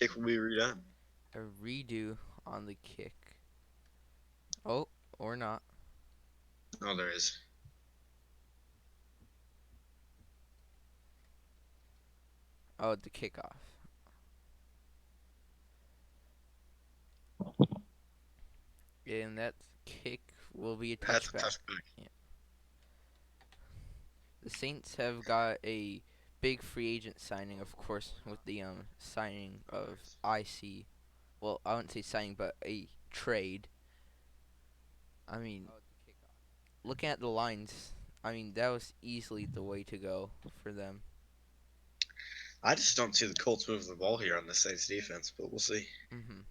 Kick will be redone. A redo on the kick. Oh, or not. Oh, there is. Oh, the kickoff. And that kick will be a That's a touchback. touchback. Yeah. The Saints have got a big free agent signing, of course, with the signing of IC. Well, I wouldn't say signing, but a trade. I mean, looking at the lines, I mean that was easily the way to go for them. I just don't see the Colts moving the ball here on the Saints defense, but we'll see. Mhm.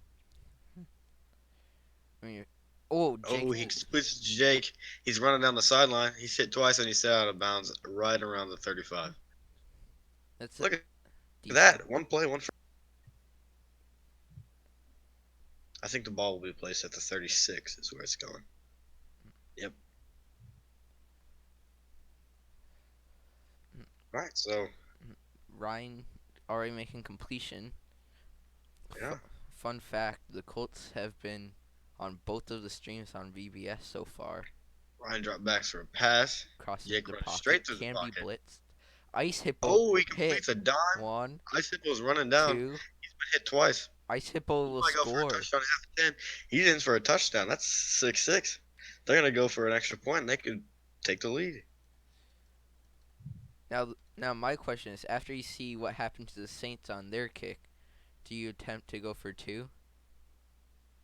I mean, oh, Oh, Jake. he splits Jake. He's running down the sideline. He's hit twice and he's set out of bounds right around the 35. That's a Look at decent. that. One play, one. I think the ball will be placed at the 36 is where it's going. Yep. All right, so Ryan already making completion. yeah, Fun fact: the Colts have been on both of the streams on VBS so far. Ryan dropped back for a pass. Crosses Jake the runs pocket, straight through the can be pocket. blitzed. Ice Hippo Oh, he hit completes a dime. one, Ice Hippo's running down. two. He's been hit twice. Ice Hippo He will might go for a score. touchdown at half 10. He's in for a touchdown. That's 6-6. They're going to go for an extra point and they could take the lead. Now my question is: after you see what happened to the Saints on their kick, do you attempt to go for two?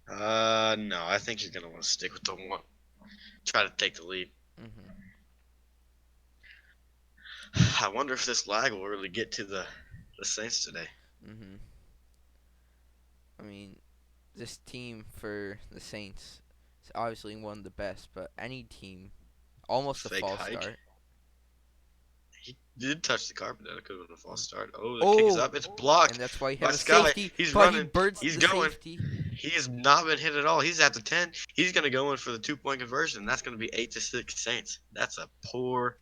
No, I think you're going to want to stick with the one. Try to take the lead. Mhm. I wonder if this lag will really get to the Saints today. Mhm. I mean, this team for the Saints is obviously one of the best, but any team, almost a Fake false hike. start. He did touch the carpet. That could have been a false start. Oh, the kick is Oh, up. It's blocked and that's why you by have a Sky. safety, He's but he running. birds He's the going. safety. He has not been hit at all. He's at the 10. He's going to go in for the 2-point conversion. That's going to be 8-6 Saints. That's a poor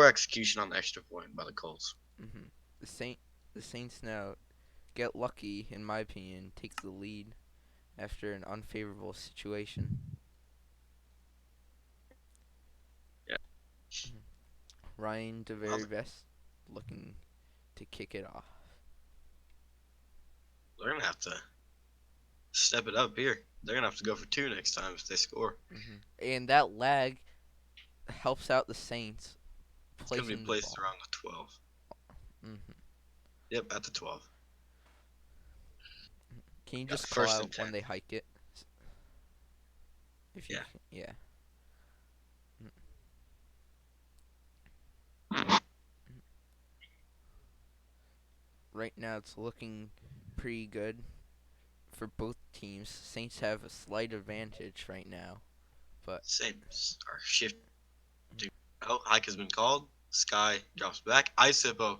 execution on the extra point by the Colts. Mhm. The Saint, the Saints now get lucky, in my opinion, take the lead after an unfavorable situation. Yeah, Mhm. Ryan de well, very best looking to kick it off. they're going to have to step it up here. They're going to have to go for 2 next time if they score. And that lag helps out the Saints It's going to be placing the placed ball. around the 12. hmm Yep, at the 12. Can you Got just call first and out 10. when they hike it? If you, Yeah. yeah. Right now it's looking pretty good for both teams. Saints have a slight advantage right now, but Saints are shifting. Oh, hike has been called. Sky drops back. Ice Hippo.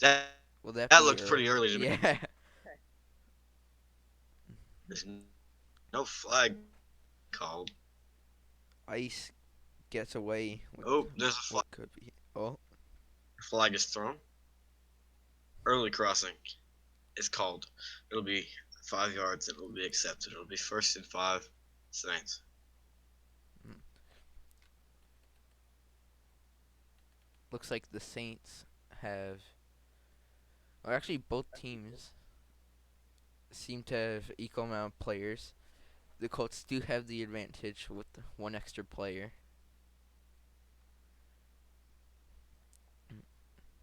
That, will that that be looked early? pretty early to me. Yeah. There's no flag called. Ice gets away with Oh, there's a flag. what could be. Oh, Flag is thrown. Early crossing is called. It'll be 5 yards and it'll be accepted. It'll be 1st and 5 Saints. mm. Looks like the Saints have. Well, actually, both teams seem to have equal amount of players. The Colts do have the advantage with one extra player.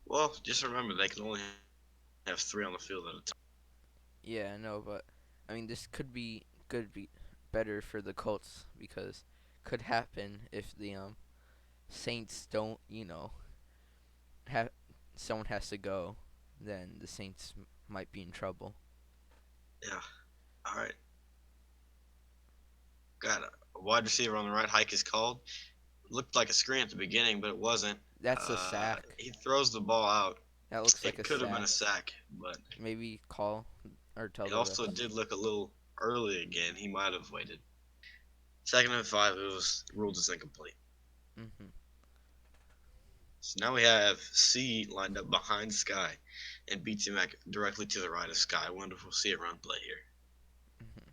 Well, just remember they can only have 3 on the field at a time. Yeah, I know, but I mean, this could be better for the Colts because could happen if the Saints don't, have someone has to go, then the Saints might be in trouble. Yeah. All right. Got a wide receiver on the right. Hike is called. Looked like a screen at the beginning, but it wasn't. That's a sack. He throws the ball out. That looks like It a could have been a sack. sack, but Maybe call or tell it the also refs. did look a little early again. He might have waited. 2nd and 5, it was ruled as incomplete. Mhm. So now we have C lined up behind Sky. and beats him back directly to the right of Sky. Wonderful to see a run play here. Hmm.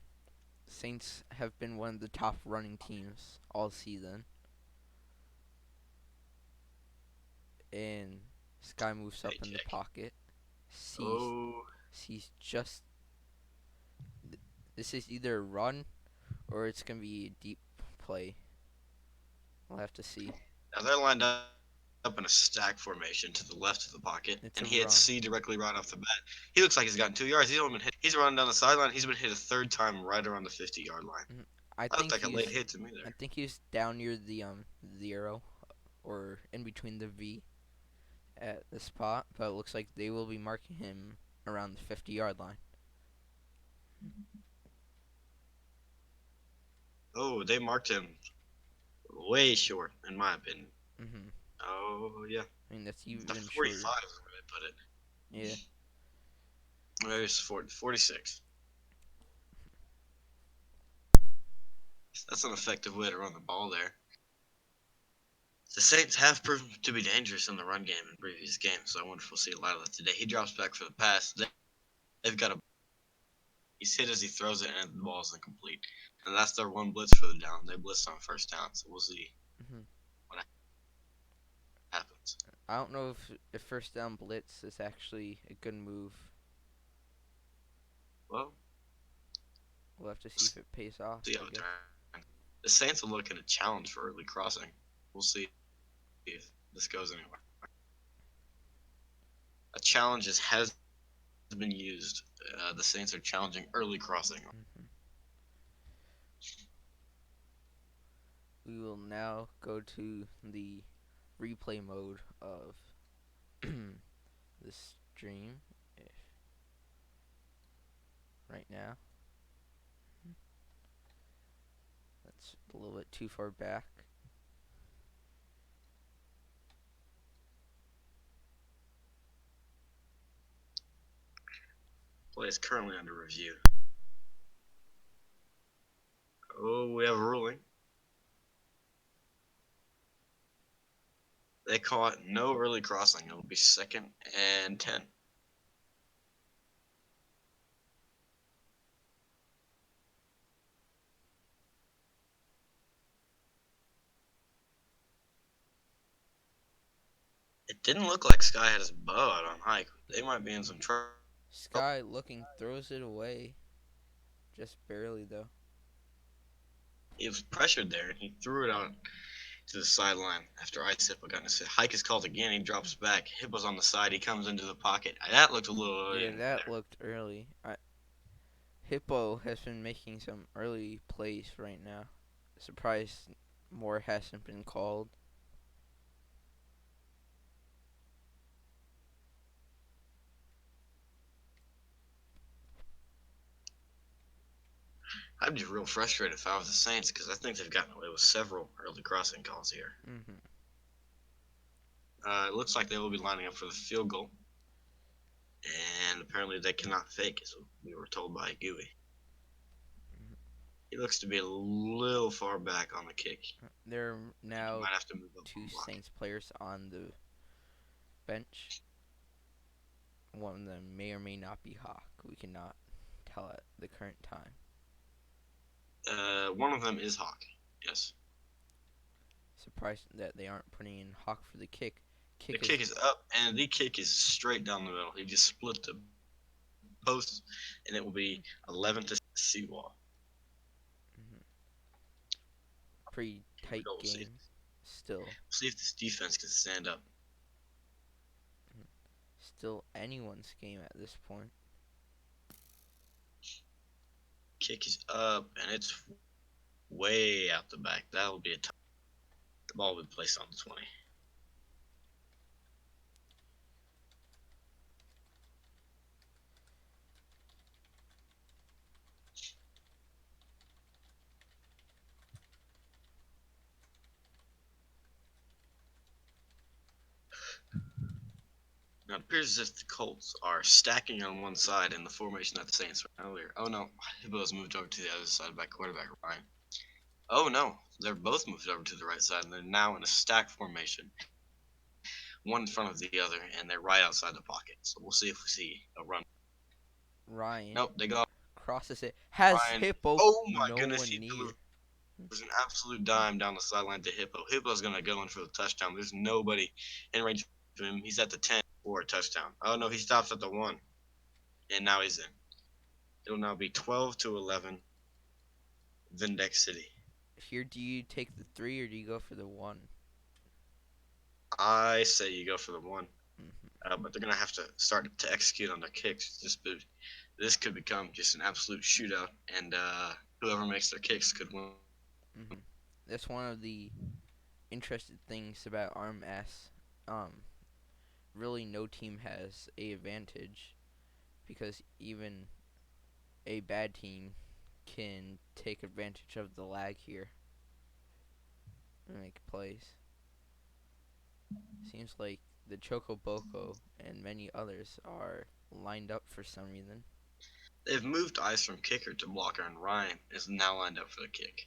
Saints have been one of the top running teams all season, and Sky moves up Hey, in the check. pocket, sees Oh, sees just this is either a run or it's gonna be a deep play. We'll have to see. now they're lined up in a stack formation to the left of the pocket, It's and a he hits run. C directly right off the bat. He looks like he's gotten 2 yards. He's only been hit. He's running down the sideline. He's been hit a third time right around the 50-yard line. Mhm. I That looked think like a he late was hit to me I there. think he was down near the arrow or in between the V at the spot, but it looks like they will be marking him around the 50-yard line. Oh, they marked him way short, in my opinion. Mhm. Oh yeah, I mean that's the even shorter. 45 is where they put it. Yeah. Maybe it's 40, 46. That's an effective way to run the ball there. The Saints have proven to be dangerous in the run game in previous games, so I wonder if we'll see a lot of that today. He drops back for the pass. They've got a he's hit as he throws it, and the ball is incomplete. And that's their one blitz for the down. They blitzed on first down, so we'll see Mhm. what happens. I don't know if first down blitz is actually a good move. Well, We'll have to see we'll if it pays off, see I how it guess. turns. The Saints are looking to challenge for early crossing. We'll see if this goes anywhere. A challenge has been used. The Saints are challenging early crossing. Mhm. We will now go to the replay mode of the stream if right now. That's a little bit too far back. Play is currently under review. Oh, we have a ruling. They call it no early crossing. It'll be 2nd and 10. It didn't look like Sky had his bow out on hike. They might be in some trouble. Sky looking throws it away, just barely though. He was pressured there, and he threw it out to the sideline after Ice Hippo got in his hike is called again. He drops back. Hippo's on the side. He comes into the pocket. That looked a little early Yeah, in that there. looked early. Hippo has been making some early plays right now. Surprised more hasn't been called. I'd be real frustrated if I was the Saints because I think they've gotten away with several early crossing calls here. Mhm. It looks like they will be lining up for the field goal, and apparently they cannot fake, as we were told by Gooey. Mhm. He looks to be a little far back on the kick. There are I think he now might have to move up two one block. Saints players on the bench. One of them may or may not be Hawk. We cannot tell at the current time. One of them is Hawk. Yes. Surprised that they aren't putting in Hawk for the kick. The Kick kick is is up, and the kick is straight down the middle. He just split the post, and it will be 11 to Seawall. mhm, pretty Here we tight go. We'll see. game still. See if this defense can stand up. Mhm. Still anyone's game at this point. Kick is up, and it's way out the back. That'll be a tough. The ball will be placed on the 20. Now it appears as if the Colts are stacking on one side in the formation that the Saints were earlier. Oh no, Hibbo's moved over to the other side by quarterback Ryan. Oh no, they're both moved over to the right side, and they're now in a stack formation one in front of the other, and they're right outside the pocket. So we'll see if we see a run. Ryan Nope, they go crosses it. Has Ryan. Hippo. Oh my No goodness, he one near. delivers an absolute dime down the sideline to Hippo. Hippo's gonna go in for the touchdown. There's nobody in range of him. He's at the 10 for a touchdown. Oh no, he stops at the 1, and now he's in. It'll now be 12-11, Vindex City. Here, do you take the 3 or do you go for the 1? I say you go for the 1, Hmm. but they're gonna have to start to execute on their kicks. This could become just an absolute shootout, and whoever makes their kicks could win. Hmm. That's one of the interesting things about RMS. Um, really, no team has a advantage because even a bad team can take advantage of the lag here and make plays. Seems like the Choco Boko and many others are lined up for some reason. They've moved ice from kicker to blocker, and Ryan is now lined up for the kick.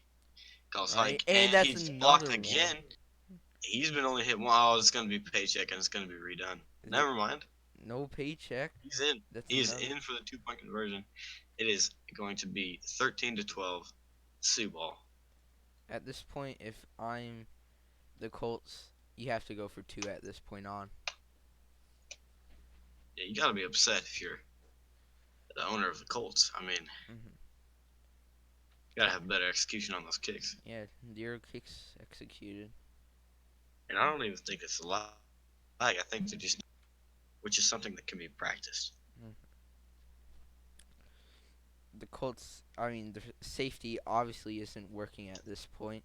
Calls Right? hike, And and that's he's blocked another one. again. He's been only hit one. Oh, it's going to be paycheck, and it's going to be redone. Is it Never mind. no paycheck? He's in. That's He is another. in for the 2 point conversion. It is going to be 13-12, Seawall. At this point, if I'm the Colts, you have to go for 2 at this point on. Yeah, you got to be upset if you're the owner of the Colts. I mean, Hmm. you got to have better execution on those kicks. Yeah, 0 kicks executed. And I don't even think it's a lag. I think they just, which is something that can be practiced. Mhm. The Colts, I mean, the safety obviously isn't working at this point.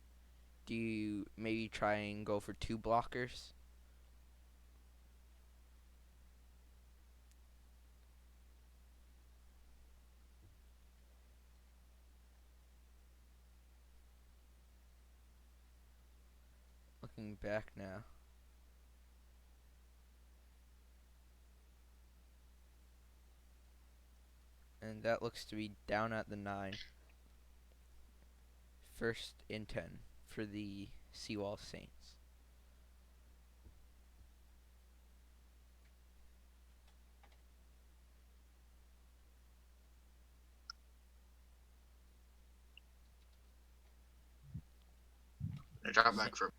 Do you maybe try and go for 2 blockers? Looking back now. And that looks to be down at the 9. First and 10 for the Seawall Saints. They drop Sa- back for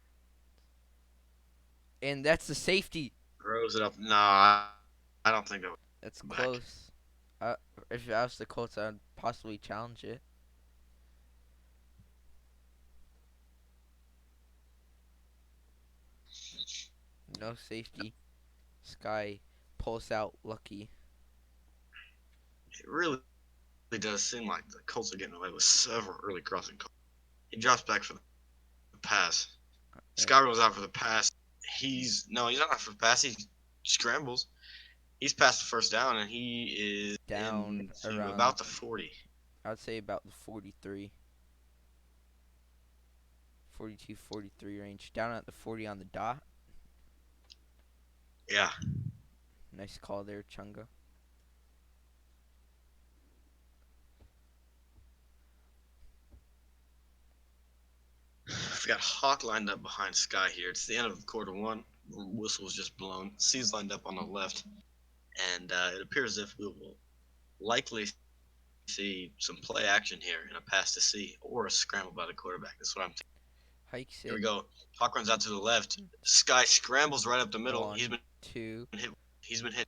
and that's the safety. throws it up. No, I don't think that would That's come back. close. Uh, if I was the Colts, I'd possibly challenge it. No safety. Sky pulls out lucky. It really does seem like the Colts are getting away with several early crossing calls. He drops back for the pass. And Sky goes out for the pass. He's not out for the pass. He scrambles. He's past the first down, and he is down into around, about the 40. I would say about the 43, 42, 43 range. Down at the 40 on the dot. Yeah, Nice call there, Chunga. we've got Hawk lined up behind Sky here. It's the end of quarter one. The whistle was just blown. C's lined up on the left, and it appears as if we will likely see some play action here in a pass to C or a scramble by the quarterback. That's what I'm thinking. Hikes Here we it. go. Hawk runs out to the left. Sky scrambles right up the middle. He's 1, been 2, hit. He's been hit,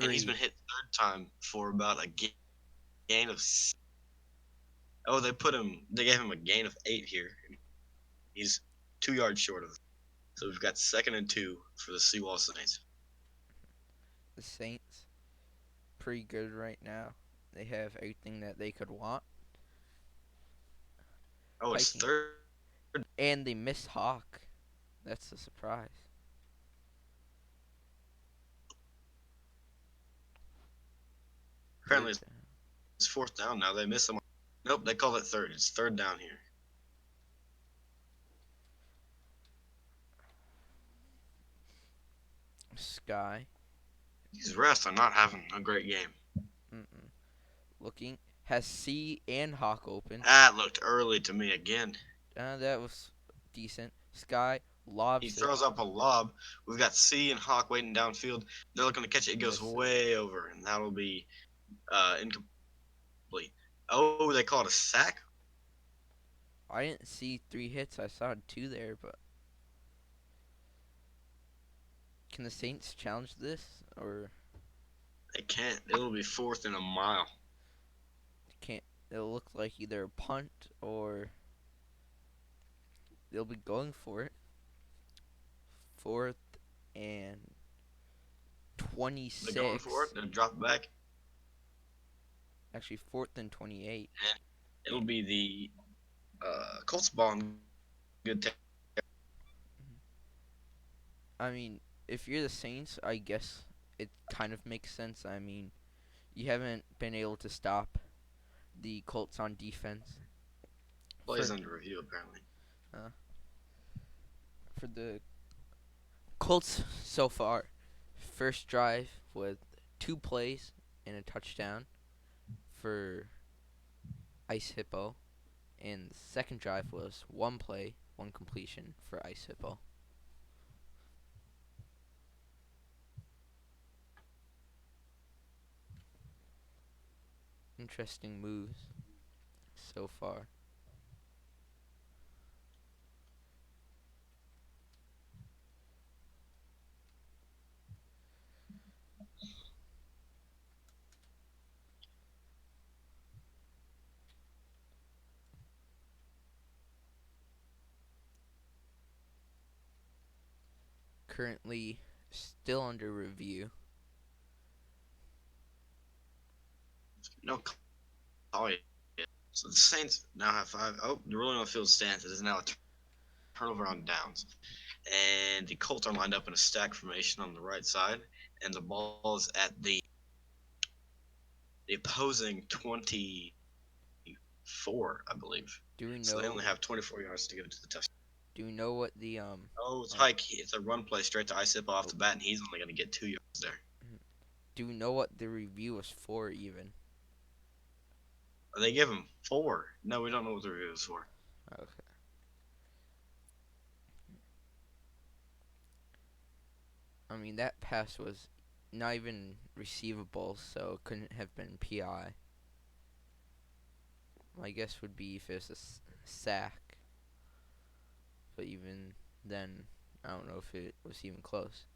and he's been 3. hit third time for about a gain of. Oh, they put him. They gave him a gain of 8 here. He's 2 yards short of it. So we've got 2nd and 2 for the Seawall Saints. The Saints, pretty good right now. They have everything that they could want. Oh, it's Hiking. third. And they missed Hawk. That's a surprise. Apparently, Third down. it's fourth down now. They missed him. Nope, they call it third. It's third down here. Sky. These refs are not having a great game. Mm-mm. Looking. Has C and Hawk open. That looked early to me again. That was decent. Sky He lobs it. throws up a lob. We've got C and Hawk waiting downfield. They're looking to catch it. It goes Miss it. way over, and that'll be incomplete. Oh, they call it a sack. I didn't see 3 hits. I saw 2 there, but can the Saints challenge this or They can't. It'll be fourth and a mile. can't? It'll look like either a punt or they'll be going for it. Fourth and They're going for it. 26. They'll drop it back, Actually, fourth and 28. and Eh, it'll be the Colts ball. And good. I mean, if you're the Saints, I guess it kind of makes sense. I mean, you haven't been able to stop the Colts on defense Plays for under review apparently. uh, for the Colts so far. First drive with 2 plays and a touchdown for Ice Hippo, and the second drive was 1 play, 1 completion for Ice Hippo. Interesting moves so far. Currently still under review. No call yet. So the Saints now have five. Oh, the ruling on the field stands. It is now a turnover on downs. And the Colts are lined up in a stack formation on the right side, and the ball is at the opposing 24, I believe. Do we So they only know? have 24 yards to go to the touchdown. Do we know what the Oh, it's uh Hike. It's a run play straight to Isip off oh, the bat, and he's only going to get 2 yards there. do we know what the review was for even? They give him 4. No, we don't know what the review is for. Okay. I mean that pass was not even receivable, so it couldn't have been PI. My guess would be if it's a sack, but even then, I don't know if it was even close.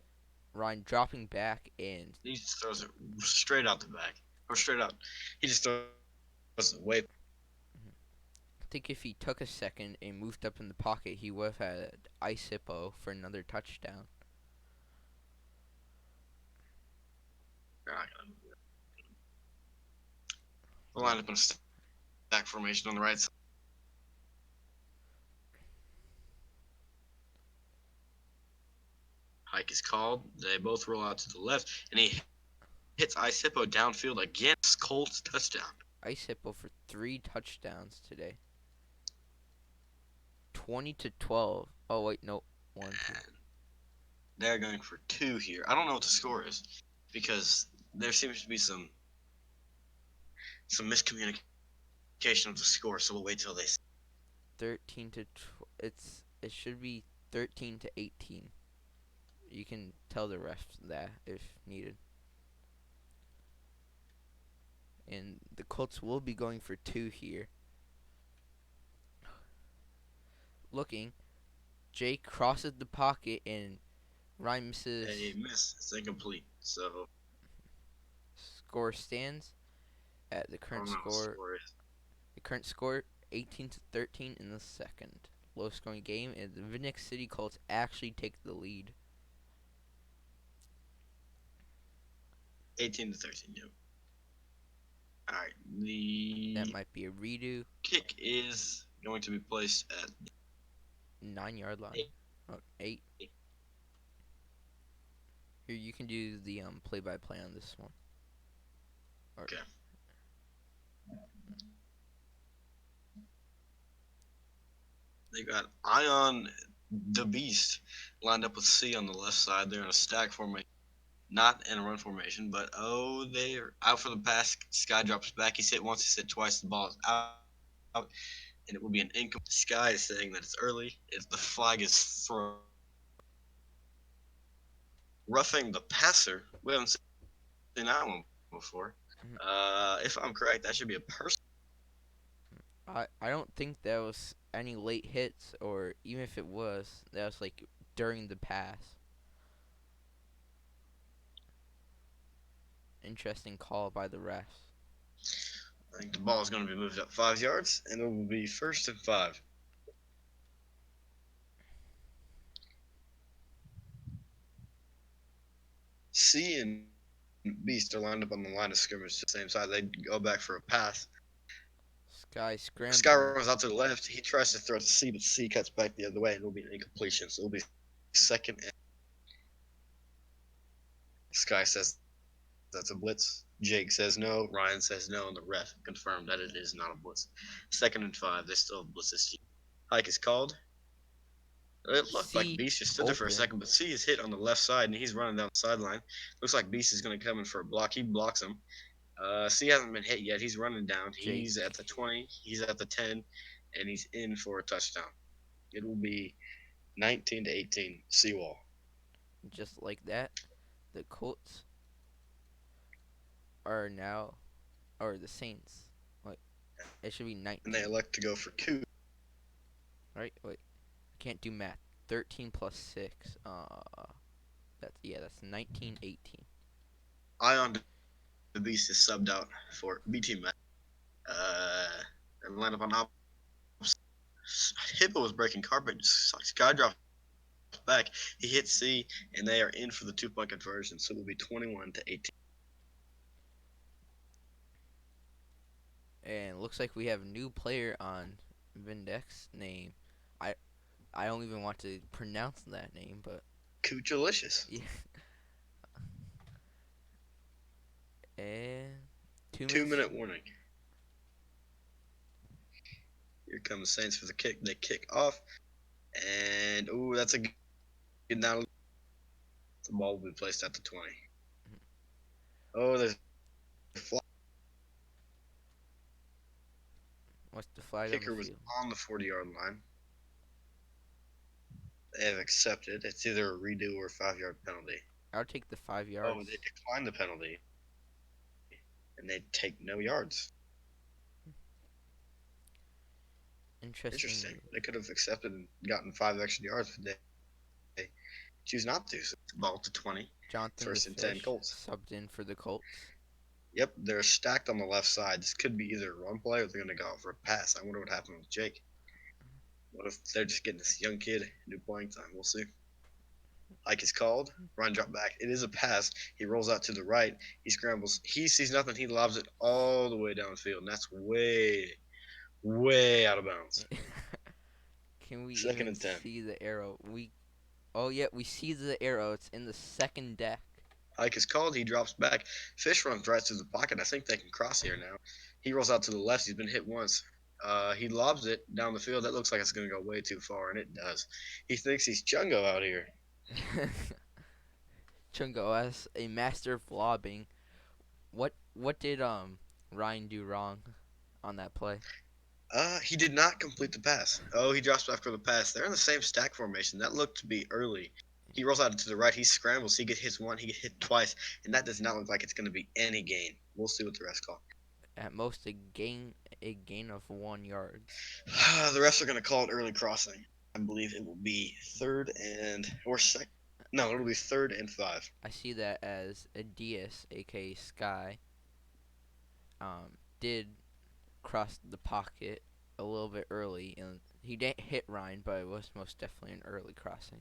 Ryan dropping back and He just throws it straight out the back. Or straight out. He just throws it way. I think if he took a second and moved up in the pocket, he would have had Ice Hippo for another touchdown. We'll line up in a stack formation on the right side. Hike is called. They both roll out to the left, and he hits Isippo downfield again. Colts touchdown. Ice Hippo for 3 touchdowns today. 20-12. Oh wait, no, 1, 2. And they're going for 2 here. I don't know what the score is because there seems to be some miscommunication of the score. So we'll wait till they. it should be 13-18. You can tell the refs that if needed. And the Colts will be going for 2 here. Looking, Jake crosses the pocket and Ryan They misses. miss. It's incomplete. So Score stands at the I current don't know what the score. score is. The current score 18-13 in the second. Low scoring game, and the Vindex City Colts actually take the lead. 18-13. Yep. All right. That The might be a redo. kick is going to be placed at 9 yard line. 8. Oh, 8. Here you can do the play by play on this one. Or, Okay. They got Ion the Beast lined up with C on the left side. They're in a stack formation, not in a run formation, but oh, they're out for the pass. Sky drops back. He's hit once, he's hit twice. The ball is out, and it will be an incomplete. Sky is saying that it's early. The flag is thrown. roughing the passer. We haven't seen that one before. Mhm. If I'm correct, that should be a person. I don't think there was any late hits, or even if it was, that was like during the pass. Interesting call by the refs. I think the ball is going to be moved up 5 yards, and it will be 1st and 5. C and Beast are lined up on the line of scrimmage to the same side. They go back for a pass. Sky Sky scrambling. runs out to the left. He tries to throw it to C, but C cuts back the other way, and it'll be an incompletion. So it'll be 2nd. Sky says that's a blitz. Jake says no. Ryan says no, and the ref confirmed that it is not a blitz. 2nd and 5. They still have blitzes. Hike is called. It looked like C Beast just stood there for a open. second, but C is hit on the left side, and he's running down the sideline. Looks like Beast is going to come in for a block. He blocks him. C hasn't been hit yet. He's running down. Jake. He's at the 20. He's at the 10, and he's in for a touchdown. It will be 19-18. Seawall. Just like that, the Colts are now, or the Saints. Wait, it should be And they 19. elect to go for 2. Right? Wait, I can't do math. 13 plus 6. That's 19, 18. Ion the Beast is subbed out for BT Matt. And line up on opposite. Hippo was breaking carpet. Sky drops back. He hits C, and they are in for the 2-point conversion. So it will be 21-18. And looks like we have a new player on Vindex name. I I don't even want to pronounce that name, but Coochilicious. yeah. And 2 minutes. 2-minute warning. Here comes Saints for the kick. They kick off, and that's a good now. The ball will be placed at the 20. There's a flag. What's the flag on the Kicker was field? on the 40-yard line. They have accepted. It's either a redo or a 5-yard penalty. I'll take the 5 Oh, yards. they declined the penalty, and they take no yards. Interesting Interesting. move. They could have accepted and gotten 5 extra yards, but they choose not to. So ball to 20. Jonathan the 1st and 10 Fish Colts. subbed in for the Colts. Yep, they're stacked on the left side. This could be either a run play or they're going to go for a pass. I wonder what happened with Jake. What if they're just getting this young kid new playing time? We'll see. Hike is called. Run drop back. It is a pass. He rolls out to the right. He scrambles. He sees nothing. He lobs it all the way downfield, and that's way, way out of bounds. Can we Second even and 10. see the arrow? We see the arrow. It's in the second deck. Hike is called. He drops back. Fish runs right through the pocket. I think they can cross here now. He rolls out to the left. He's been hit once. He lobs it down the field. That looks like it's going to go way too far, and it does. He thinks he's Chungo out here. Chungo as a master of lobbing. What did Ryan do wrong on that play? He did not complete the pass. Oh, he drops back for the pass. They're in the same stack formation. That looked to be early. He rolls out to the right. He scrambles. He gets hit once. He gets hit twice, and that does not look like it's going to be any gain. We'll see what the refs call. At most a gain of 1 yards. The refs are going to call it early crossing. I believe it will be third and or second. No, it'll be 3rd and 5. I see that as a Diaz, aka Sky, did cross the pocket a little bit early, and he didn't hit Ryan, but it was most definitely an early crossing.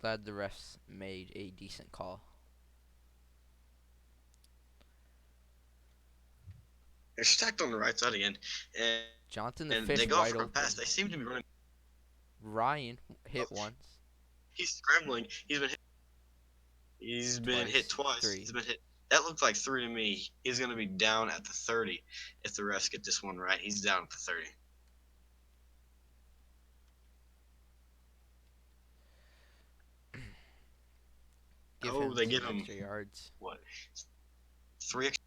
Glad the refs made a decent call. They're stacked on the right side again, Jonathan the and they Fish go wide for a open. pass. They seem to be running. Ryan hit once, He's scrambling. He's been hit. He's been hit twice. 3. He's been hit. That looked like 3 to me. He's going to be down at the 30 if the refs get this one right. He's down at the 30. Give Oh, him they some give him extra yards. what? 3 extra.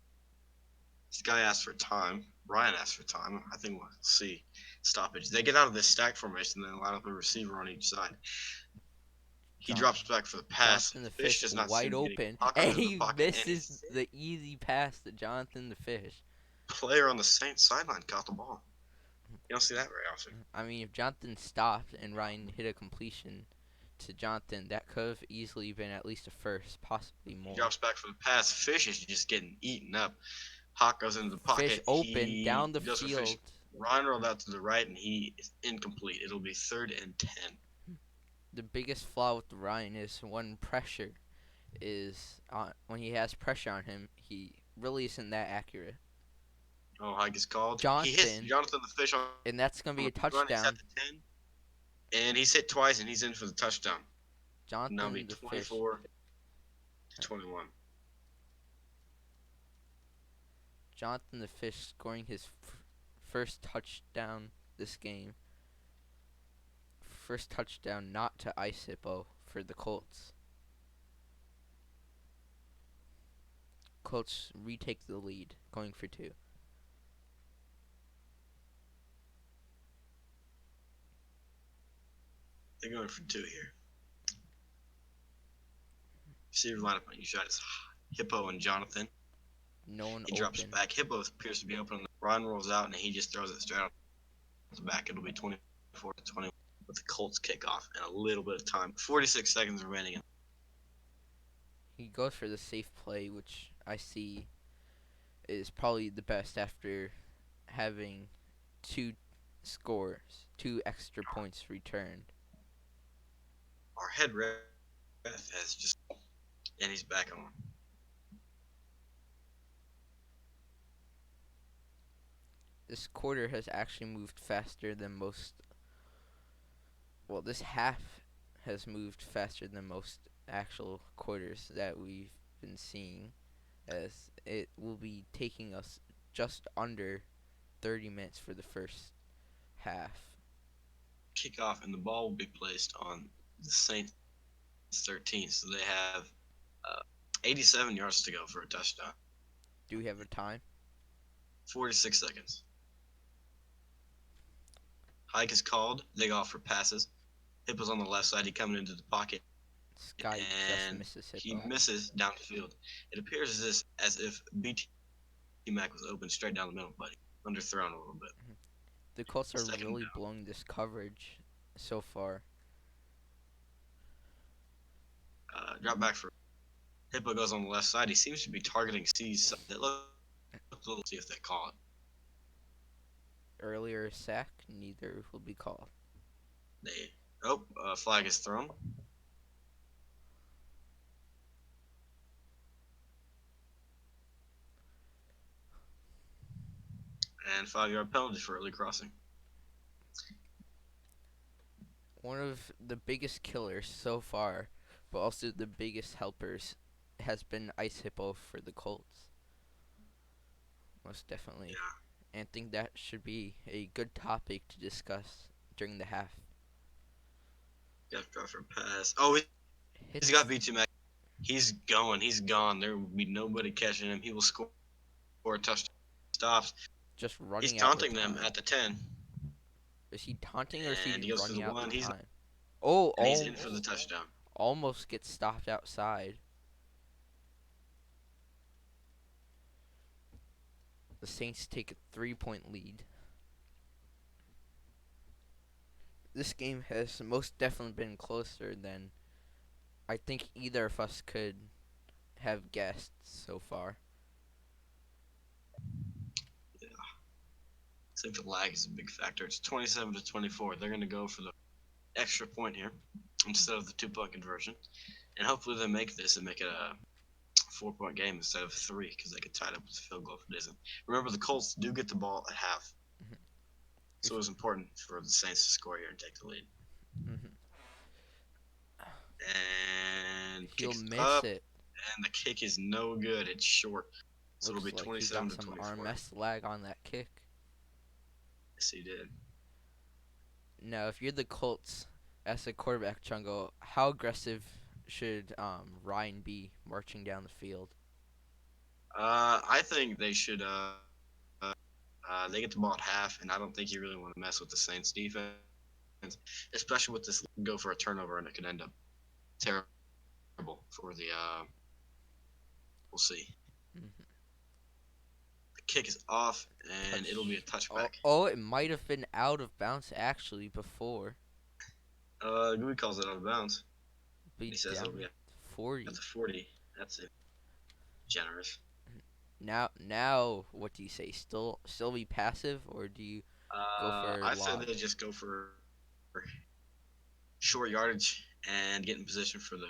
This guy asked for time. Ryan asked for time. I think we'll see stoppage. They get out of this stack formation and then line up a receiver on each side. He drops back for the pass. Jonathan the Fish Fish does not see wide him getting open, pocket and in the he pocket, and misses his the easy pass to Jonathan the Fish. player on the Saints sideline caught the ball. You don't see that very often. I mean, if Jonathan stopped and Ryan hit a completion to Jonathan, that could have easily been at least a first, possibly He more. drops back for the pass. Fish is just getting eaten up. Hawk goes into the Fish pocket. open He down the goes for Fish. field. Ryan rolled out to the right, and he is incomplete. It'll be 3rd and 10. The biggest flaw with Ryan is when pressure is when he has pressure on him, he really isn't that accurate. Oh, hike is called. He hits Jonathan, Jonathan the Fish on and that's gonna be the a run. He's at touchdown. the 10, and he's hit twice, and he's in for the touchdown. And that'll be Jonathan the Fish 24-21. Jonathan the Fish scoring his first touchdown this game. First touchdown not to Ice Hippo for the Colts. Colts retake the lead, going for two. They're going for 2 here. Receiver lineup on each side is Hippo and Jonathan. No one He drops open. back. Hippo appears to be open. Ron rolls out, and he just throws it straight out the back. It'll be 24-21 with the Colts kickoff and a little bit of time. 46 seconds remaining. He goes for the safe play, which I see is probably the best after having two scores, two extra points returned. Our head ref has just, and he's back on. This quarter has actually moved faster than most. Well, this half has moved faster than most actual quarters that we've been seeing, as it will be taking us just under 30 minutes for the first half. Kickoff, and the ball will be placed on the Saints 13. So they have 87 yards to go for a touchdown. Do we have a time? 46 seconds. Hike is called. They go off for passes. Hippo's on the left side. He coming into the pocket, Scotty just and misses he Hippo. misses down the field. It appears as if BT Mac was open straight down the middle, but underthrown a little bit. The Colts are Second really down. blowing this coverage so far. Drop back for Hippo goes on the left side. He seems to be targeting C's side. It looks a little, see if they call it. Earlier sack, neither will be called. Flag is thrown. And 5-yard penalty for early crossing. One of the biggest killers so far, but also the biggest helpers, has been Ice Hippo for the Colts. Most definitely. Yeah. And I think that should be a good topic to discuss during the half. Got drop for a pass. Oh, he's got BT Mac. He's going. He's gone. There will be nobody catching him. He will score a touchdown. Stops. Just He's running out the taunting them time. at the 10. Is he taunting or is he And he goes for running the out the 1. time? He's in for the touchdown. Almost gets stopped outside. The Saints take a 3-point lead. This game has most definitely been closer than I think either of us could have guessed so far. Yeah. I think the lag is a big factor. It's 27-24. They're going to go for the extra point here instead of the 2-point conversion. And hopefully they make this and make it a 4-point game instead of 3, because they could tie it up with a field goal if it isn't. Remember, the Colts do get the ball at half. Mhm. So it was important for the Saints to score here and take the lead. Mhm. And He'll kicks miss up, it. and the kick is no good. It's short. So it'll Looks be like he 27 got to some 24. RMS lag on that kick. Yes, he did. Now, if you're the Colts as a quarterback, Chungo, how aggressive should Ryan be marching down the field? I think they should. They get the ball at half, and I don't think you really want to mess with the Saints defense, especially with this go for a turnover, and it could end up terrible for the. We'll see. Mhm. The kick is off, and it'll be a Touch. touchback. Oh, it might have been out of bounds actually before. Gooey calls it out of bounds. Be He says it'll down be at at 40. the 40. That's it. Generous. Now, what do you say? Still be passive, or do you go for I said lob? they just go for short yardage and get in position for the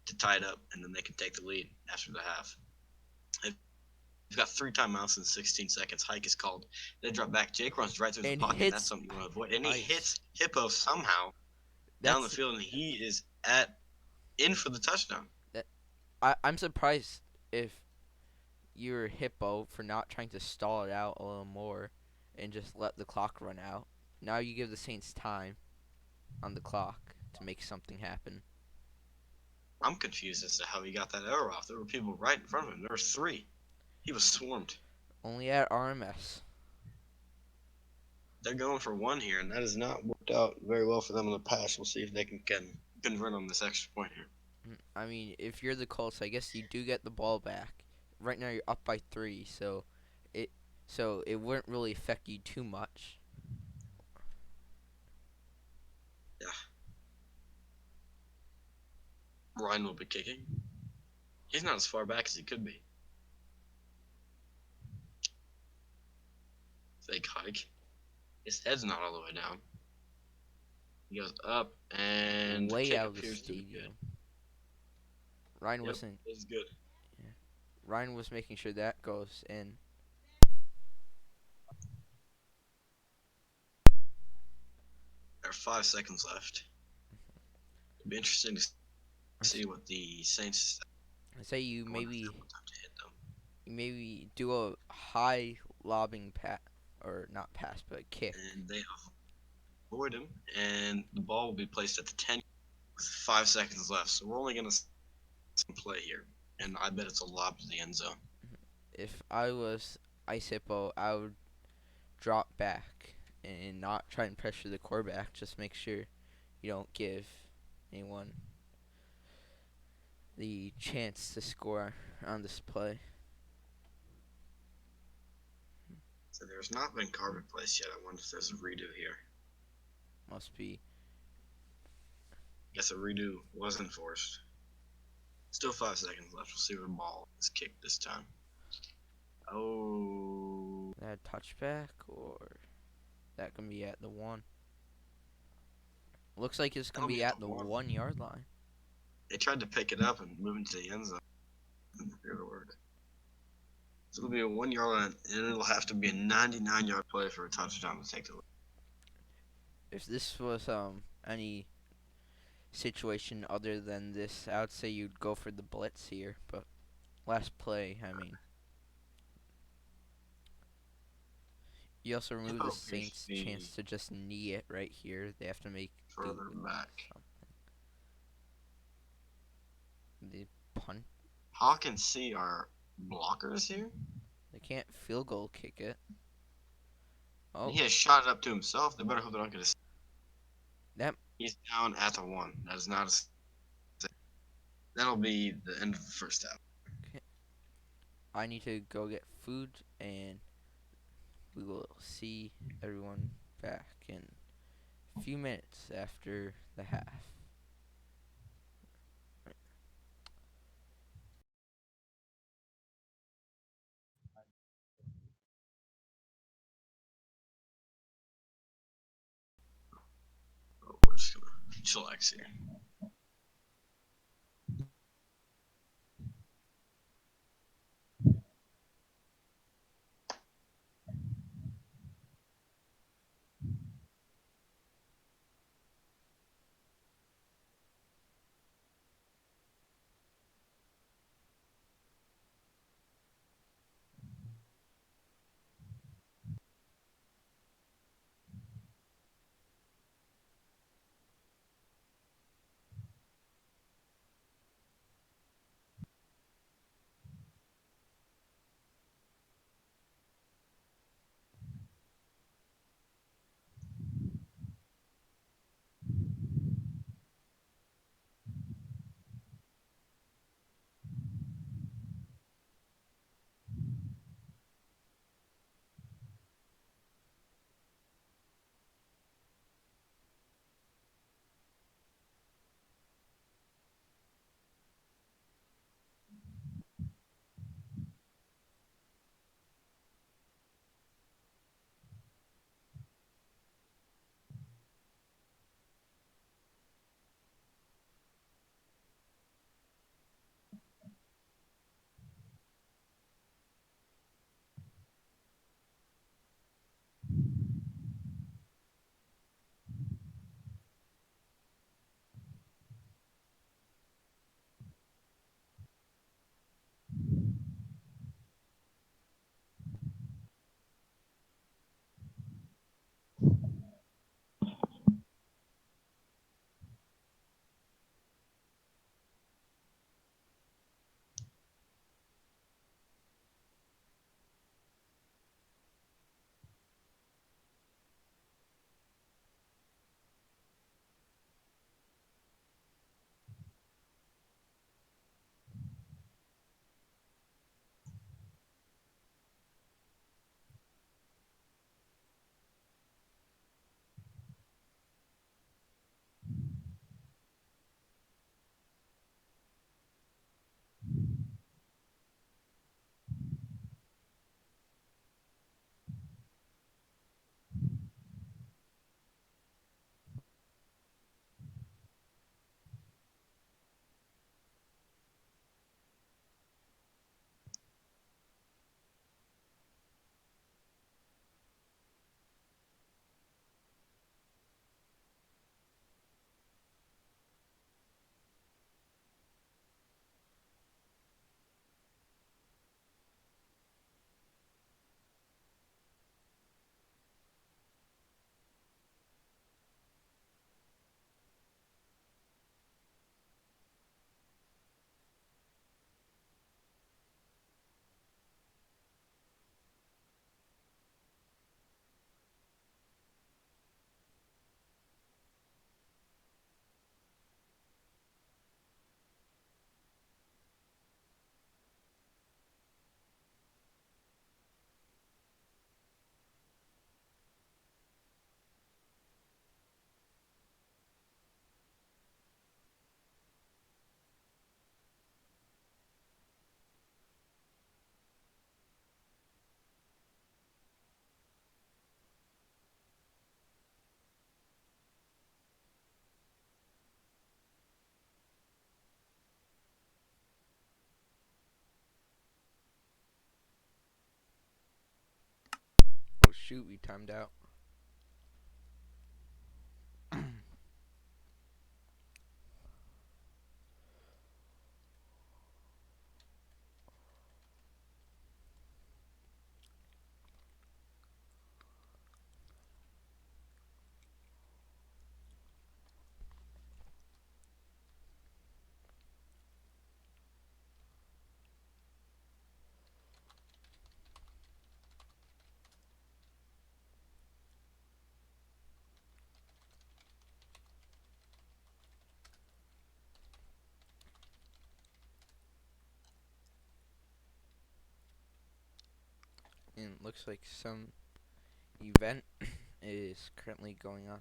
to tie it up, and then they can take the lead after the half. They've got 3 timeouts in 16 seconds. Hike is called. They drop back. Jake runs right through the And pocket, and that's hits something you want to avoid. And he ice. hits Hippo somehow down the That's field, and he is at in for the touchdown. that. I'm surprised if you're Hippo for not trying to stall it out a little more and just let the clock run out. Now you give the Saints time on the clock to make something happen. I'm confused as to how he got that error off. There were people right in front of him. There were three. He was swarmed. Only at RMS. They're going for one here, and that has not worked out very well for them in the past. We'll see if they can convert on this extra point here. I mean, if you're the Colts, I guess you do get the ball back. Right now you're up by 3, it so it wouldn't really affect you too much. Yeah. Ryan will be kicking. He's not as far back as he could be. Fake hike. His head's not all the way down. He goes up, and the Way kick out of the appears to be good. stadium. Ryan Yep, wasn't. it's good. Yeah, Ryan was making sure that goes in. There are 5 seconds left. It'll be interesting to see what the Saints I say you going if they maybe have time to hit them. do a high lobbing pass or not pass but kick. And they avoid him, and the ball will be placed at the 10 with 5 seconds left. So we're only going to play here, and I bet it's a lob to the end zone. If I was Ice Hippo, I would drop back and not try and pressure the quarterback. Just make sure you don't give anyone the chance to score on this play. So there's not been carpet placed yet. I wonder if there's a redo here. Must be. Guess a redo was enforced. Still 5 seconds left. We'll see where the ball is kicked this time. Oh, That touchback or that can be at the 1. Looks like it's gonna that'll be be at at the the 1. 1 yard line. They tried to pick it up and move into the end zone. It'll work. So it'll be a 1 yard line, and it'll have to be a 99-yard play for a touchdown to take the lead. If this was any situation other than this, I would say you'd go for the blitz here. But last play, I mean, you also remove the Hippo appears to Saints' chance be to just knee it right here. They have to make do further with back. the punt. Hawk and C are blockers here. They can't field goal kick it. Oh, He has shot it up to himself. They better hope they're not going to. that He's down at the 1. That is not a. That'll be the end of the first half. I need to go get food, and we will see everyone back in a few minutes after the half. Oh, we're just going to chillax here. shoot, we timed out. And it looks like some event is currently going on.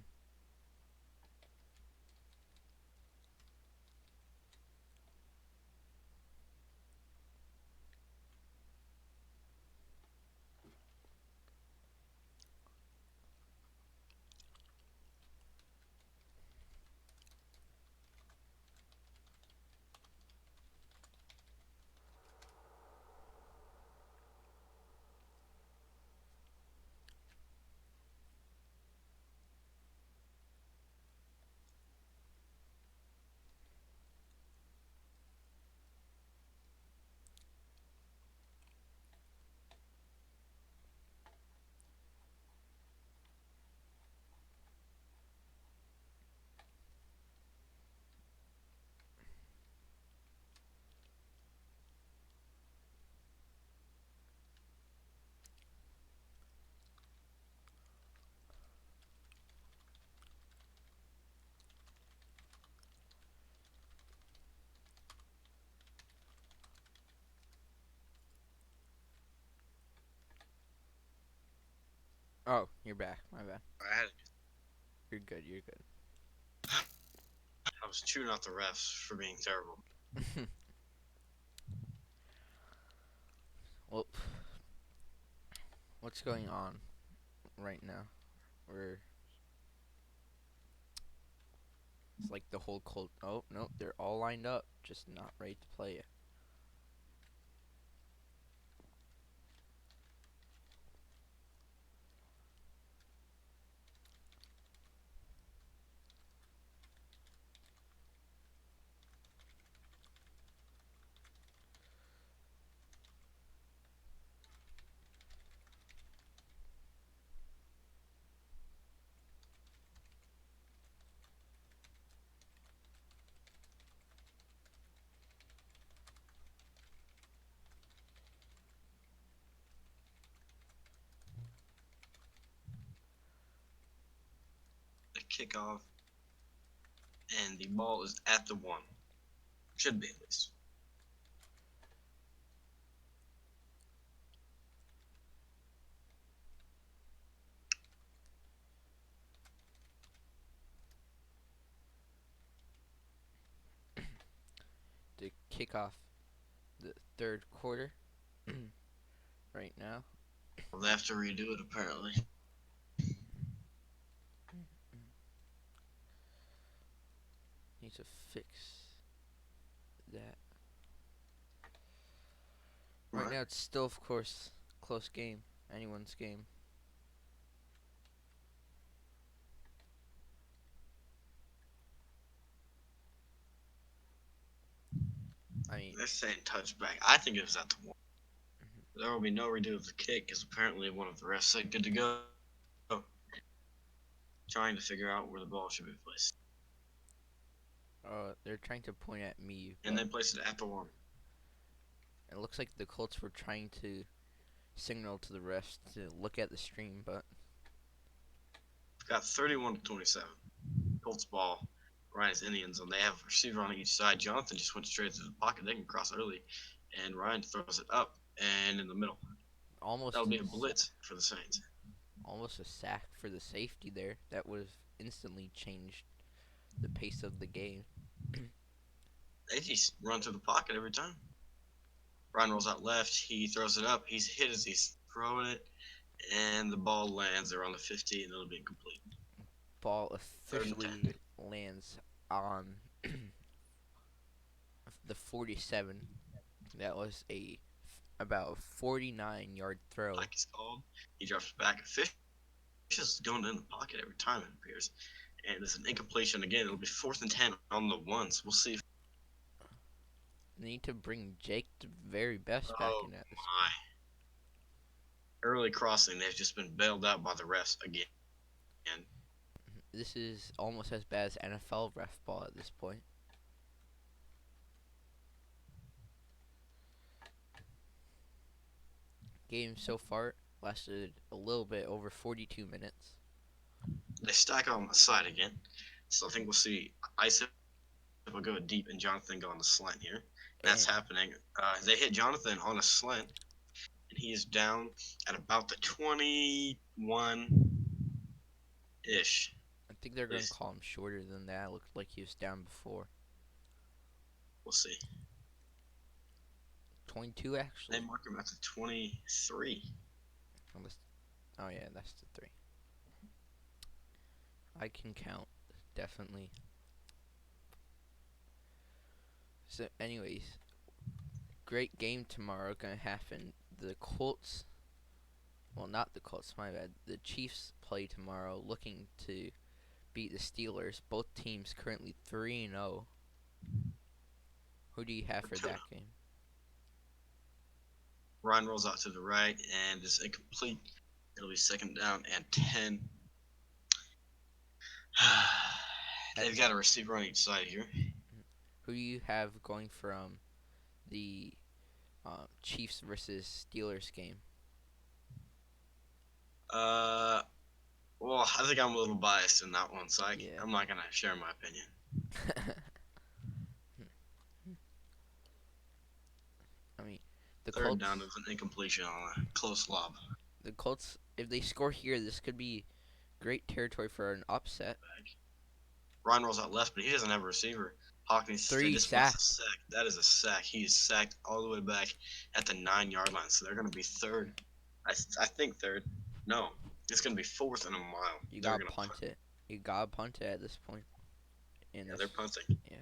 Oh, you're back. My bad. I had You're good. You're good. I was chewing out the refs for being terrible. Well, what's going on right now? We're It's like the whole Colt. Oh no, they're all lined up, just not ready to play it. The kickoff, and the ball is at the 1. Should be, at least. To kick off the third quarter right now. Well, they have to redo it, apparently. Need to fix that. Right Right. now, it's still, of course, close game. Anyone's game. I mean, They're saying touchback. I think it was at the 1. There will be no redo of the kick because apparently one of the refs said good to go. Trying to figure out where the ball should be placed. they're trying to point at me, And but they placed it at the 1. it looks like the Colts were trying to signal to the refs to look at the stream, but Got 31 to 27. Colts ball. Ryan's Indians, and they have a receiver on each side. Jonathan just went straight to the pocket. They can cross early, and Ryan throws it up and in the middle. That'll almost be a blitz for the Saints. almost a sack for the safety there. That would have instantly changed the pace of the game. They just run to the pocket every time. Ryan rolls out left. He throws it up. He's hit as he's throwing it, and the ball lands around the 50, and it'll be incomplete. Ball 3rd and 10. officially lands on the 47. That was a about a 49-yard throw. Like he's called. He drops back. Fish is going in the pocket every time, it appears. And it's an incompletion again. It'll be 4th and 10 on the ones. We'll see. They need to bring Jake the very best back Oh in at this my. point. Early crossing, they've just been bailed out by the refs again. This is almost as bad as NFL ref ball at this point. Game so far lasted a little bit over 42 minutes. They stack on the side again. So I think we'll see Ice will go deep and Jonathan go on the slant here. That's And happening. They hit Jonathan on a slant, and he is down at about the 21 ish. I think they're going to call him shorter than that. It looked like he was down before. We'll see. 22 They actually. mark him at the 23. Oh yeah, that's the 3. I can count, definitely. So, anyways, great game tomorrow gonna happen. The Colts, well, not the Colts, my bad. The Chiefs play tomorrow, looking to beat the Steelers. Both teams currently 3-0. Who do you have for that game? Ryan rolls out to the right and is incomplete. It'll be 2nd down and 10. They've got a receiver on each side here. Who do you have going from the Chiefs versus Steelers game? Well, I think I'm a little biased in that one, so Yeah. I'm not gonna share my opinion. I mean, the 3rd down Colts. with an incompletion on a close lob. The Colts, if they score here, this could be great territory for an upset. Ryan rolls out left, but he doesn't have a receiver. Hawkins, they 3 just wants a sacks. sack. That is a sack. He is sacked all the way back at the 9-yard line. So they're going to be third. I think third. No, it's going to be 4th and a mile. You They're gotta going to punt it. You gotta punt it at this point. And Yeah, this, they're punting. yeah.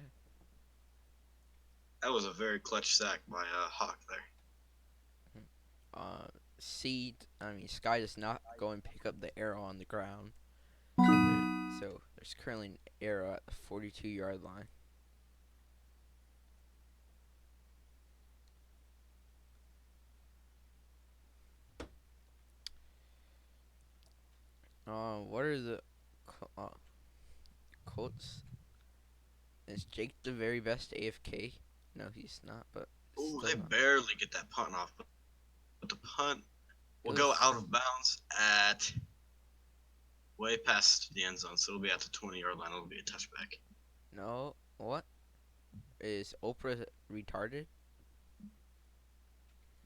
That was a very clutch sack by Hawk there. Uh, Sky does not go and pick up the arrow on the ground. So there's currently an arrow at the 42-yard line. What are the Colts? Is Jake the very best AFK? No, he's not, but Ooh, still they not. barely get that punt off. But the punt will It go was out of bounds at way past the end zone. So it'll be at the 20-yard line. It'll be a touchback. no. What is Oprah retarded?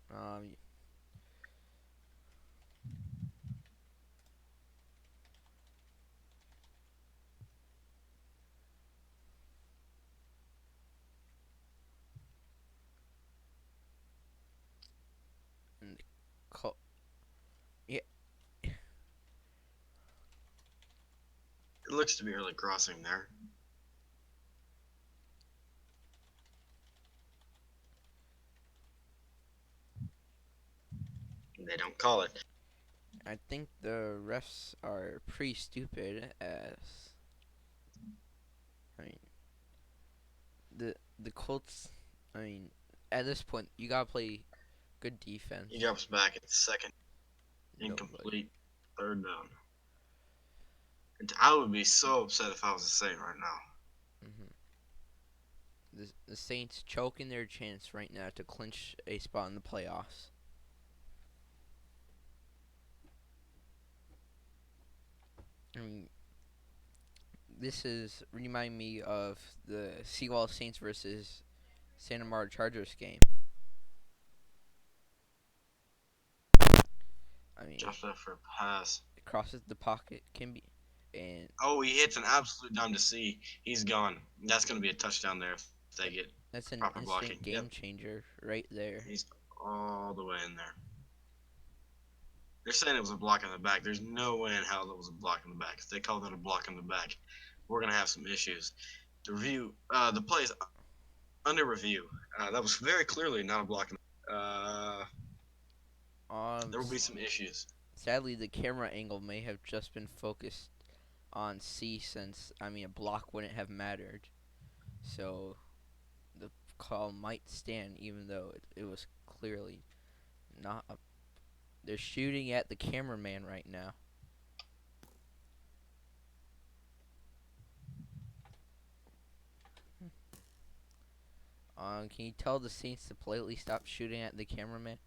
Um, and Col- yeah, It looks to be early crossing there. They don't call it. I think the refs are pretty stupid. As I mean, the Colts. I mean, at this point, you gotta play good defense. He drops back at the second. Nobody. Incomplete. 3rd down. And I would be so upset if I was a Saint right now. hmm the Saints choking their chance right now to clinch a spot in the playoffs. I mean, this is remind me of the Seawall Saints versus Santa Maria Chargers game. I mean, Drops back for a pass. it crosses the pocket, can be, and Oh, he hits an absolute dime to see. He's gone. That's going to be a touchdown there if they get that's an proper blocking. instant game changer right there. He's all the way in there. They're saying it was a block in the back. There's no way in hell that was a block in the back. If they call that a block in the back, we're going to have some issues. The play is under review. That was very clearly not a block in the Um, There will be some issues. sadly, the camera angle may have just been focused on C, since I mean a block wouldn't have mattered. So the call might stand, even though it was clearly not. They're shooting at the cameraman right now. Can you tell the Saints to politely stop shooting at the cameraman?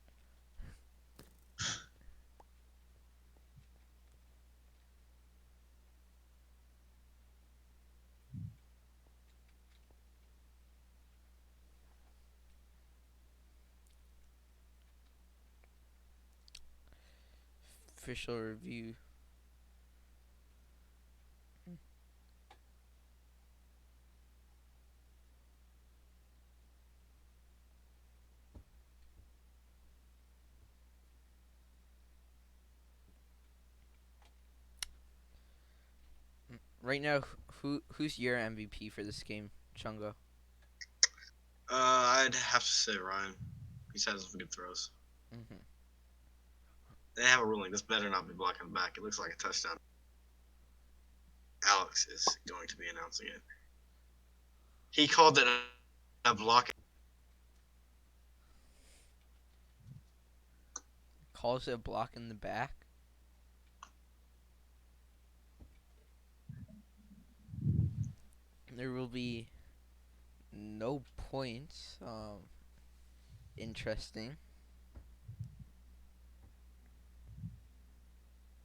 Official review. Right now, who's your MVP for this game, Chungo? I'd have to say Ryan. He's had some good throws. Hmm. They have a ruling. This better not be blocking back. It looks like a touchdown. Alex is going to be announcing it. He called it a block. Calls it a block in the back. There will be no points. Interesting.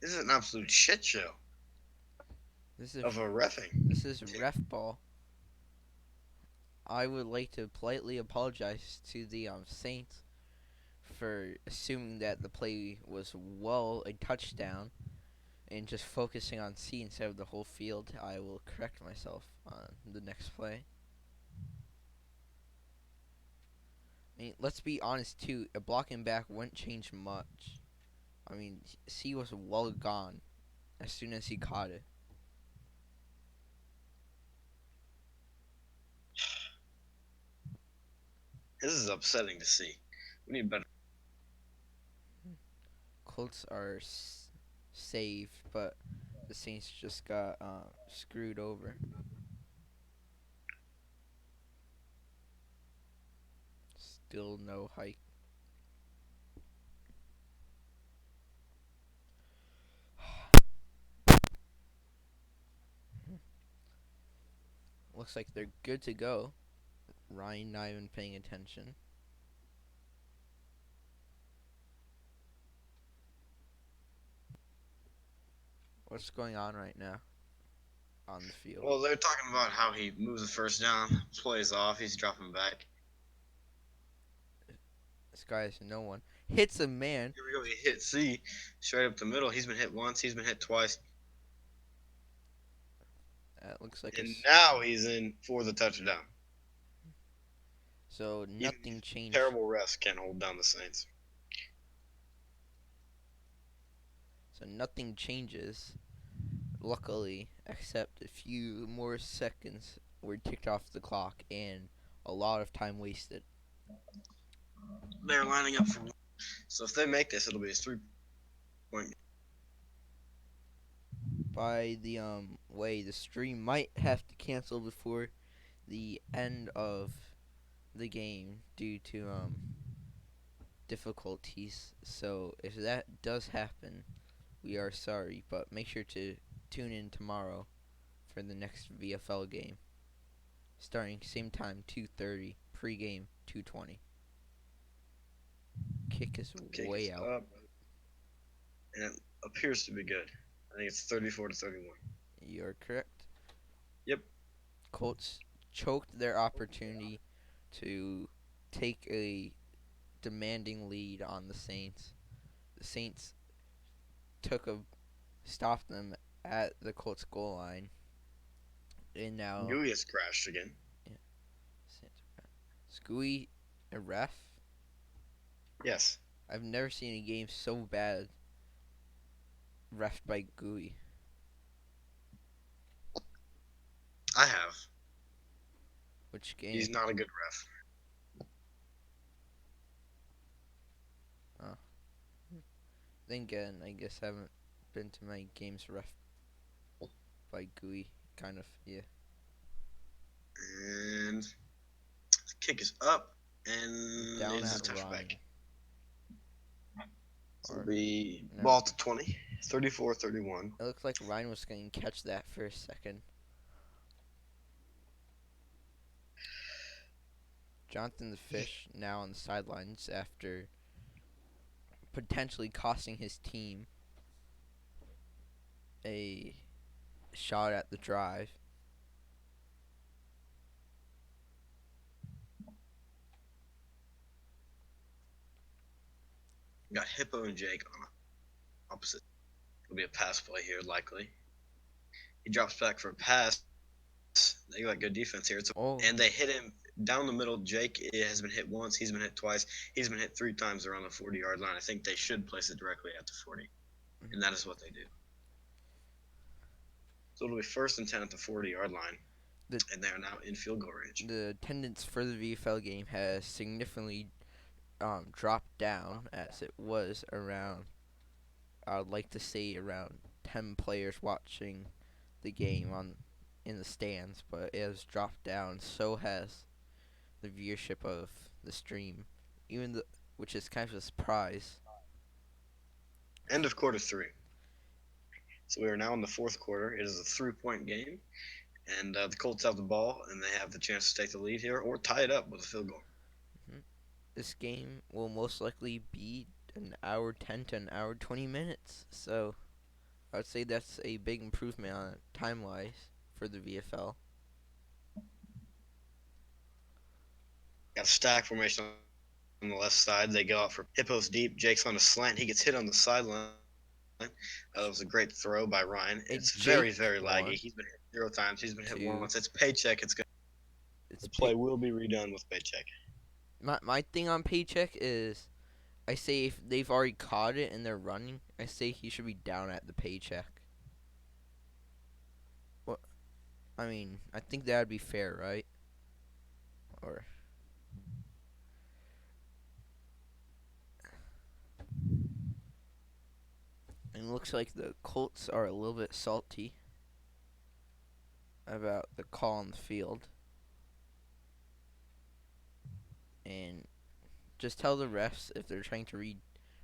This is an absolute shit show This is of a refing. this is ref ball. I would like to politely apologize to the Saints for assuming that the play was well a touchdown and just focusing on C instead of the whole field. I will correct myself on the next play. I mean, let's be honest too. A blocking back wouldn't change much. I mean, C was well gone as soon as he caught it. This is upsetting to see. We need better. Colts are saved, but the Saints just got screwed over. Still no hike. Looks like they're good to go. Ryan not even paying attention. What's going on right now on the field? Well, they're talking about how he moves the first down, plays off, he's dropping back. This guy is no one. Hits a man. Here we go. He hit C straight up the middle. He's been hit once. He's been hit twice. That looks like And now he's in for the touchdown. so Even nothing these changed. terrible refs can't hold down the Saints. So nothing changes. Luckily, except a few more seconds were ticked off the clock and a lot of time wasted. They're lining up for one. So if they make this, it'll be a 3-point. By the way, the stream might have to cancel before the end of the game due to difficulties. So if that does happen, we are sorry, but make sure to tune in tomorrow for the next VFL game. Starting same time, 2:30, pregame 2:20. Kick is Kick way is out. up, and it appears to be good. I think it's 34-31. You're correct. Yep. Colts choked their opportunity to take a demanding lead on the Saints. The Saints stopped them at the Colts goal line, and now Gooey has crashed again. yeah, Scooey, a ref. Yes. I've never seen a game so bad refed by Gooey. I have. Which game? He's not a good ref. Then again, I guess I haven't been to my games ref by GUI, kind of, yeah. And the kick is up, and it Down is a at touchback. Ryan. So it'll Or, be no, ball to 20, 34-31. it looks like Ryan was going to catch that for a second. Jonathan the Fish now on the sidelines after potentially costing his team a shot at the drive. Got Hippo and Jake on opposite. It'll be a pass play here, likely. He drops back for a pass. They got good defense here. Oh, And they hit him down the middle. Jake has been hit once. He's been hit twice. He's been hit 3 times around the 40-yard line. I think they should place it directly at the 40. mhm. And that is what they do. So it'll be 1st and 10 at the 40-yard line. the And they are now in field goal range. the attendance for the VFL game has significantly dropped down as it was around. I'd like to say around 10 players watching the game on in the stands, but it has dropped down. So has the viewership of the stream, even the which is kind of a surprise. End of quarter 3. So we are now in the 4th quarter. It is a 3-point game. And the Colts have the ball, and they have the chance to take the lead here or tie it up with a field goal. Mhm. This game will most likely be an hour 10 to an hour 20 minutes. So I would say that's a big improvement on time wise for the VFL. Got a stack formation on the left side. They go out for Hippos deep. Jake's on a slant. He gets hit on the sideline. That was a great throw by Ryan. A It's very, Jake very laggy. one, He's been hit 0 times. He's been hit two. once. It's paycheck. It's The play pay. will be redone with paycheck. My thing on paycheck is I say if they've already caught it and they're running, I say he should be down at the paycheck. What I mean, I think that'd be fair, right? Or and it looks like the Colts are a little bit salty about the call on the field. And just tell the refs if they're trying to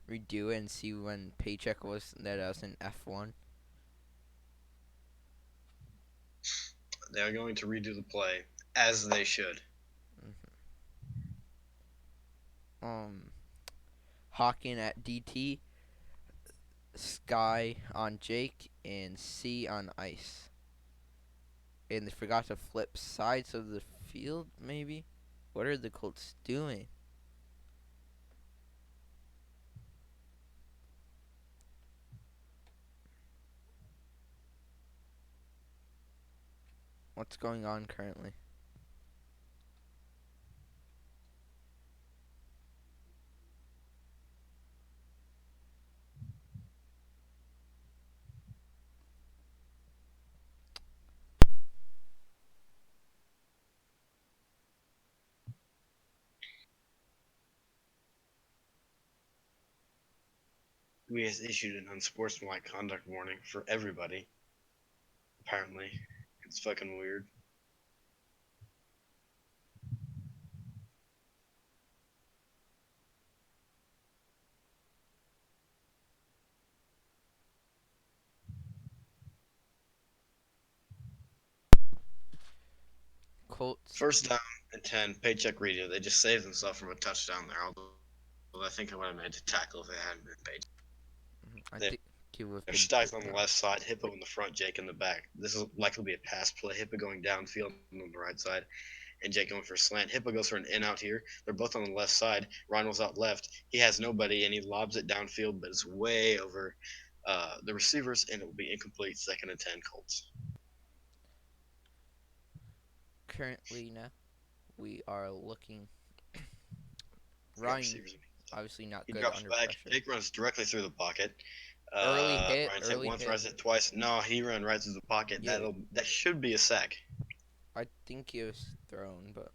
redo it and see when paycheck was that I was in F1. They are going to redo the play, as they should. Um, Hawkin at DT, Sky on Jake, and C on Ice. And they forgot to flip sides of the field, maybe? What are the Colts doing? What's going on currently? We has issued an unsportsmanlike conduct warning for everybody. Apparently, it's fucking weird. Colts. 1st down and 10, paycheck redo. They just saved themselves from a touchdown there. Although I think I would have made the tackle if it hadn't been paid. I They're think he would have been stacked on the down. left side, Hippo in the front, Jake in the back. This is likely to be a pass play. Hippo going downfield on the right side, and Jake going for a slant. Hippo goes for an in out here. They're both on the left side. Ronald's out left. He has nobody, and he lobs it downfield, but it's way over the receivers, and it will be incomplete. 2nd and 10, Colts. Currently now, we are looking. We got Ryan, receivers. obviously not He good drops under back. pressure. Jake runs directly through the pocket. Early hit, Ryan's hit early once, hit. Ryan's hit twice. No, he ran right through the pocket. Yeah, That should be a sack. I think he was thrown, but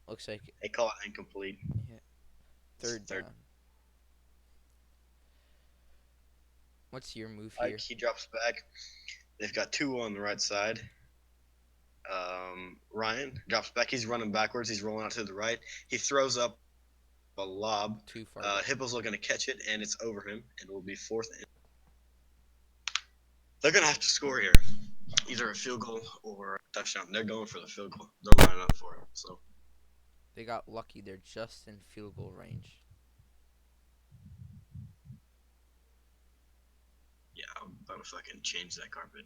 looks like They call it incomplete. yeah, It's third third. down. What's your move Ike, here? he drops back. They've got two on the right side. Ryan drops back. He's running backwards. He's rolling out to the right. He throws up a lob. Too far Hipple's back. looking to catch it, and it's over him, and it will be fourth. They're gonna have to score here, either a field goal or a touchdown. They're going for the field goal. They're lining up for it. So They got lucky. They're just in field goal range. yeah, I'm about to fucking change that carpet.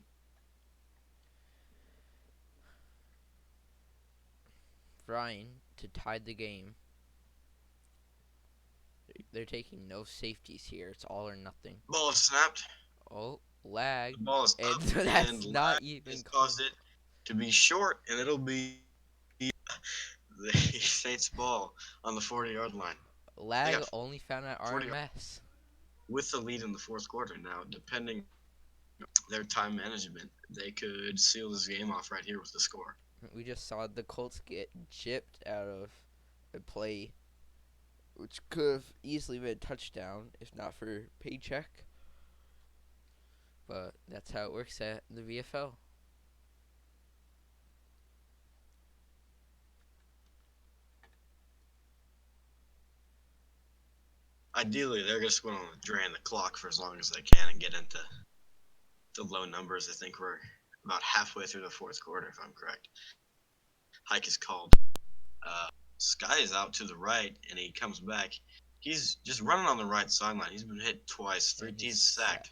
Ryan to tie the game. They're taking no safeties here. It's all or nothing. Ball is snapped. Oh, lag. The ball is And up, and that's not lag even has caused close. it to be short, and it'll be the Saints ball on the 40-yard line. They Lag got only found at 40 RMS. with the lead in the fourth quarter. Now, depending their time management, they could seal this game off right here with the score. We just saw the Colts get gypped out of a play which could have easily been a touchdown if not for paycheck. But that's how it works at the VFL. Ideally, they're just going to drain the clock for as long as they can and get into the low numbers. I think we're about halfway through the fourth quarter, if I'm correct. Hike is called. Uh, Sky is out to the right, and he comes back. He's just running on the right sideline. He's been hit twice. And He's sacked.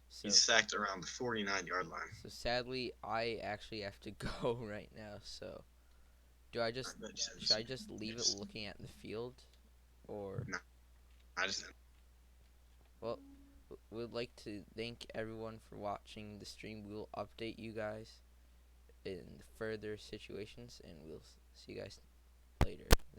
so He's sacked around the 49-yard line. so sadly I actually have to go right now. So do I just should I just leave it looking at the field or No, I just well we'd like to thank everyone for watching the stream. We'll update you guys in further situations and we'll see you guys later. Thank